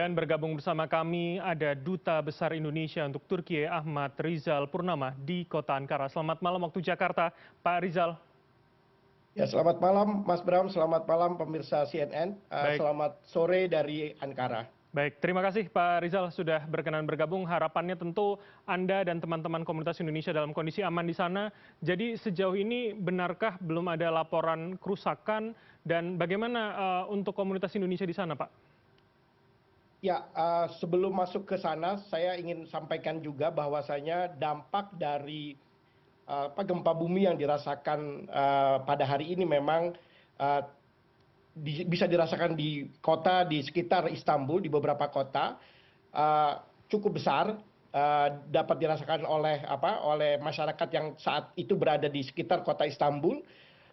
Dan bergabung bersama kami ada Duta Besar Indonesia untuk Turki Ahmad Rizal Purnama di Kota Ankara. Selamat malam waktu Jakarta, Pak Rizal. Ya, selamat malam Mas Bram, selamat malam pemirsa CNN, Baik, selamat sore dari Ankara. baik. Terima kasih Pak Rizal sudah berkenan bergabung. Harapannya tentu Anda dan teman-teman komunitas Indonesia dalam kondisi aman di sana. Jadi sejauh ini benarkah belum ada laporan kerusakan dan bagaimana untuk komunitas Indonesia di sana, Pak? Ya, sebelum masuk ke sana, saya ingin sampaikan juga bahwasanya dampak dari gempa bumi yang dirasakan pada hari ini memang eh, bisa dirasakan di kota di sekitar Istanbul, di beberapa kota eh, cukup besar, dapat dirasakan oleh masyarakat yang saat itu berada di sekitar kota Istanbul,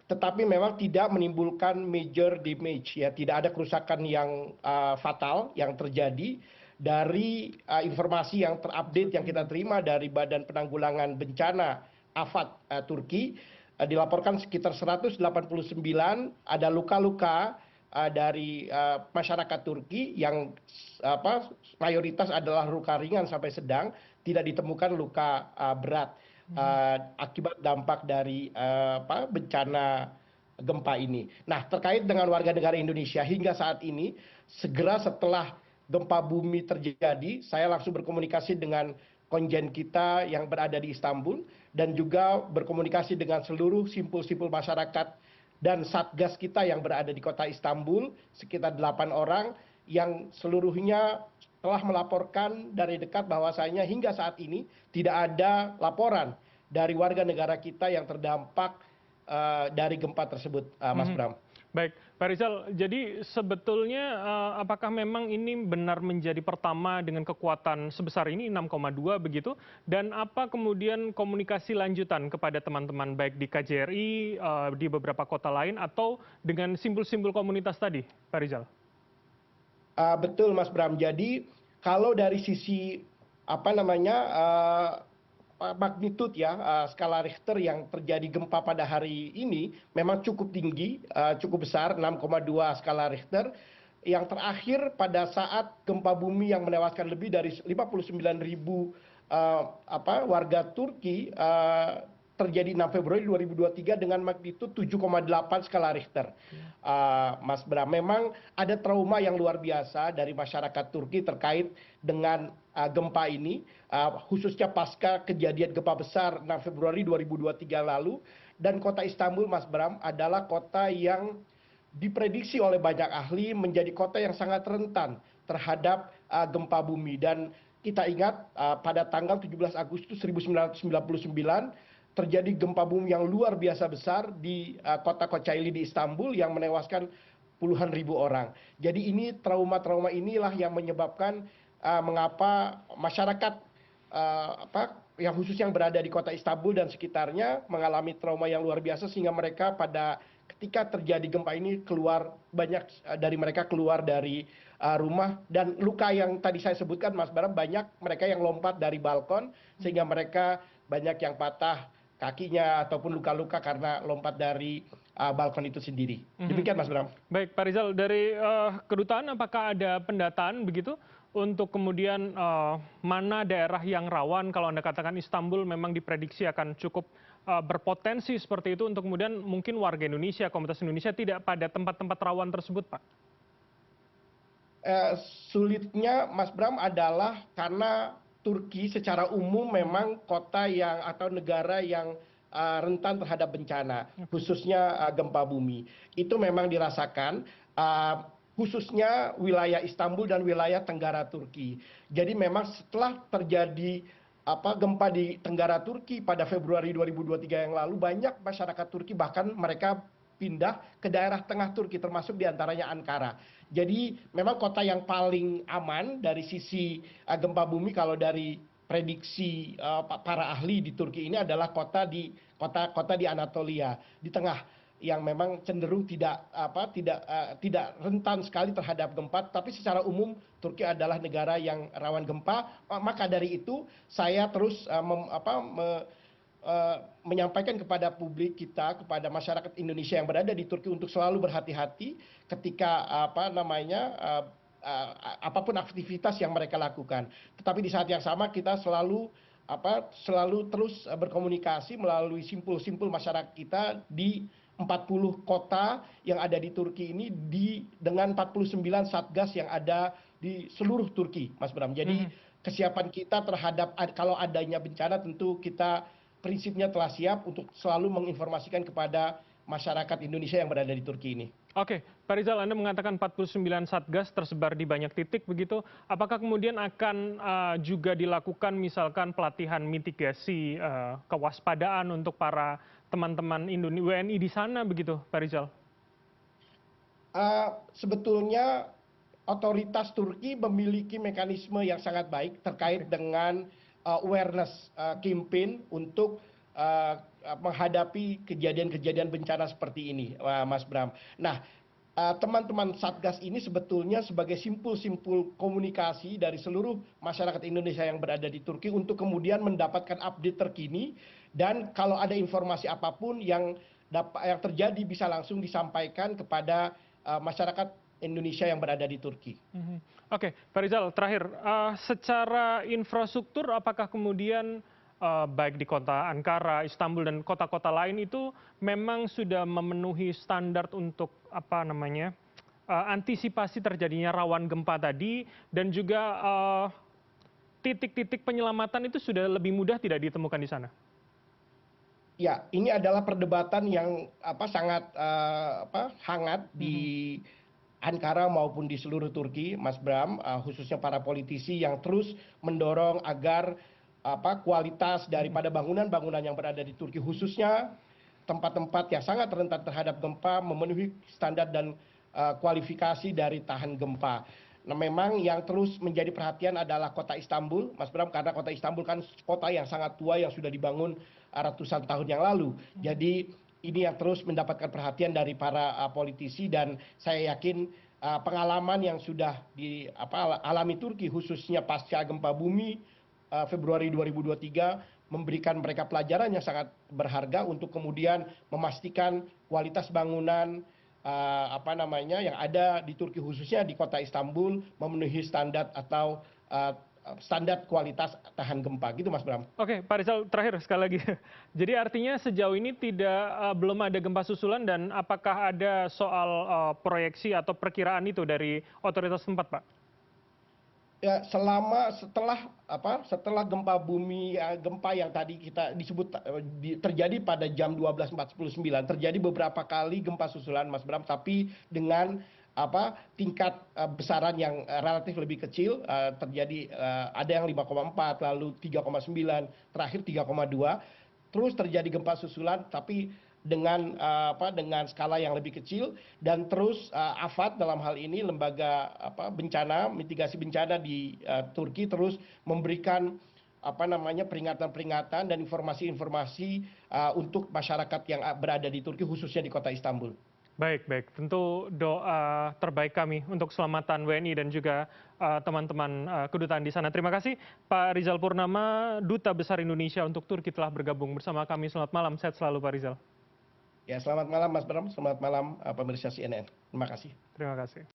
tetapi memang tidak menimbulkan major damage, ya, tidak ada kerusakan yang fatal yang terjadi. Dari informasi yang terupdate yang kita terima dari Badan Penanggulangan Bencana AFAD Turki, dilaporkan sekitar 189 ada luka-luka dari masyarakat Turki yang mayoritas adalah luka ringan sampai sedang, tidak ditemukan luka berat akibat dampak dari bencana gempa ini. Nah, terkait dengan warga negara Indonesia hingga saat ini, segera setelah gempa bumi terjadi, saya langsung berkomunikasi dengan konjen kita yang berada di Istanbul dan juga berkomunikasi dengan seluruh simpul-simpul masyarakat dan satgas kita yang berada di kota Istanbul, sekitar 8 orang yang seluruhnya telah melaporkan dari dekat bahwasanya hingga saat ini tidak ada laporan dari warga negara kita yang terdampak dari gempa tersebut, Mas Mhm. Bram. Baik, Pak Rizal, jadi sebetulnya apakah memang ini benar menjadi pertama dengan kekuatan sebesar ini 6,2 begitu? Dan apa kemudian komunikasi lanjutan kepada teman-teman baik di KJRI, di beberapa kota lain atau dengan simbol-simbol komunitas tadi, Pak Rizal? Betul, Mas Bram. Jadi kalau dari sisi apa namanya magnitud, ya, skala Richter yang terjadi gempa pada hari ini memang cukup tinggi, cukup besar, 6,2 skala Richter. Yang terakhir pada saat gempa bumi yang menewaskan lebih dari 59.000 warga Turki terjadi 6 Februari 2023 dengan magnitud 7,8 skala Richter. Mas Bram, memang ada trauma yang luar biasa dari masyarakat Turki terkait dengan gempa ini, khususnya pasca kejadian gempa besar 6 Februari 2023 lalu. Dan kota Istanbul, Mas Bram, adalah kota yang diprediksi oleh banyak ahli menjadi kota yang sangat rentan terhadap gempa bumi. Dan kita ingat pada tanggal 17 Agustus 1999 terjadi gempa bumi yang luar biasa besar di kota Kocaeli di Istanbul yang menewaskan puluhan ribu orang. Jadi ini trauma-trauma inilah yang menyebabkan mengapa masyarakat yang khusus yang berada di kota Istanbul dan sekitarnya mengalami trauma yang luar biasa sehingga mereka pada ketika terjadi gempa ini keluar banyak dari mereka keluar dari rumah, dan luka yang tadi saya sebutkan, Mas Baram, banyak mereka yang lompat dari balkon sehingga mereka banyak yang patah kakinya ataupun luka-luka karena lompat dari balkon itu sendiri. Mhm. Demikian, Mas Bram. Baik, Pak Rizal, dari kedutaan apakah ada pendataan begitu untuk kemudian mana daerah yang rawan kalau Anda katakan Istanbul memang diprediksi akan cukup berpotensi seperti itu untuk kemudian mungkin warga Indonesia, komunitas Indonesia tidak pada tempat-tempat rawan tersebut, Pak? Sulitnya, Mas Bram, adalah karena Turki secara umum memang kota yang atau negara yang rentan terhadap bencana, Oke. khususnya gempa bumi. Itu memang dirasakan, khususnya wilayah Istanbul dan wilayah Tenggara Turki. Jadi memang setelah terjadi gempa di Tenggara Turki pada Februari 2023 yang lalu, banyak masyarakat Turki bahkan mereka pindah ke daerah tengah Turki, termasuk diantaranya Ankara. Jadi memang kota yang paling aman dari sisi gempa bumi kalau dari prediksi para ahli di Turki ini adalah kota di Anatolia di tengah, yang memang cenderung tidak rentan sekali terhadap gempa, tapi secara umum Turki adalah negara yang rawan gempa. Maka dari itu saya terus menyampaikan kepada publik kita, kepada masyarakat Indonesia yang berada di Turki untuk selalu berhati-hati ketika apapun aktivitas yang mereka lakukan. Tetapi di saat yang sama kita selalu terus berkomunikasi melalui simpul-simpul masyarakat kita di 40 kota yang ada di Turki ini dengan 49 satgas yang ada di seluruh Turki, Mas Bram. Jadi kesiapan kita terhadap kalau adanya bencana tentu kita prinsipnya telah siap untuk selalu menginformasikan kepada masyarakat Indonesia yang berada di Turki ini. Oke, Pak Rizal, Anda mengatakan 49 satgas tersebar di banyak titik begitu. Apakah kemudian akan juga dilakukan misalkan pelatihan mitigasi kewaspadaan untuk para teman-teman WNI di sana begitu, Pak Rizal? Sebetulnya otoritas Turki memiliki mekanisme yang sangat baik terkait dengan awareness campaign untuk menghadapi kejadian-kejadian bencana seperti ini, Mas Bram. Nah, teman-teman Satgas ini sebetulnya sebagai simpul-simpul komunikasi dari seluruh masyarakat Indonesia yang berada di Turki untuk kemudian mendapatkan update terkini dan kalau ada informasi apapun yang terjadi bisa langsung disampaikan kepada masyarakat Indonesia yang berada di Turki. Oke, Pak Rizal, terakhir, secara infrastruktur apakah kemudian baik di kota Ankara, Istanbul, dan kota-kota lain itu memang sudah memenuhi standar untuk antisipasi terjadinya rawan gempa tadi dan juga titik-titik penyelamatan itu sudah lebih mudah tidak ditemukan di sana? Ya, ini adalah perdebatan yang sangat hangat di Ankara maupun di seluruh Turki, Mas Bram, khususnya para politisi yang terus mendorong agar kualitas daripada bangunan-bangunan yang berada di Turki, khususnya tempat-tempat yang sangat rentan terhadap gempa, memenuhi standar dan kualifikasi dari tahan gempa. Nah, memang yang terus menjadi perhatian adalah kota Istanbul, Mas Bram, karena kota Istanbul kan kota yang sangat tua yang sudah dibangun ratusan tahun yang lalu. Jadi ini yang terus mendapatkan perhatian dari para politisi dan saya yakin pengalaman yang sudah dialami Turki khususnya pasca gempa bumi Februari 2023 memberikan mereka pelajaran yang sangat berharga untuk kemudian memastikan kualitas bangunan yang ada di Turki khususnya di kota Istanbul memenuhi standar atau standar kualitas tahan gempa gitu, Mas Bram. Oke, Pak Rizal, terakhir sekali lagi. Jadi artinya sejauh ini belum ada gempa susulan dan apakah ada soal proyeksi atau perkiraan itu dari otoritas tempat, Pak? Ya, setelah gempa bumi gempa yang tadi kita disebut terjadi pada jam 12.49 terjadi beberapa kali gempa susulan, Mas Bram, tapi dengan tingkat besaran yang relatif lebih kecil, terjadi ada yang 5,4 lalu 3,9 terakhir 3,2 terus terjadi gempa susulan tapi dengan skala yang lebih kecil dan terus AFAD dalam hal ini lembaga bencana mitigasi bencana di Turki terus memberikan peringatan-peringatan dan informasi-informasi untuk masyarakat yang berada di Turki khususnya di kota Istanbul. Baik, baik. Tentu doa terbaik kami untuk keselamatan WNI dan juga teman-teman kedutaan di sana. Terima kasih Pak Rizal Purnama, Duta Besar Indonesia untuk Turki telah bergabung bersama kami. Selamat malam, sehat selalu Pak Rizal. Ya, selamat malam Mas Bram, selamat malam pemirsa CNN. Terima kasih. Terima kasih.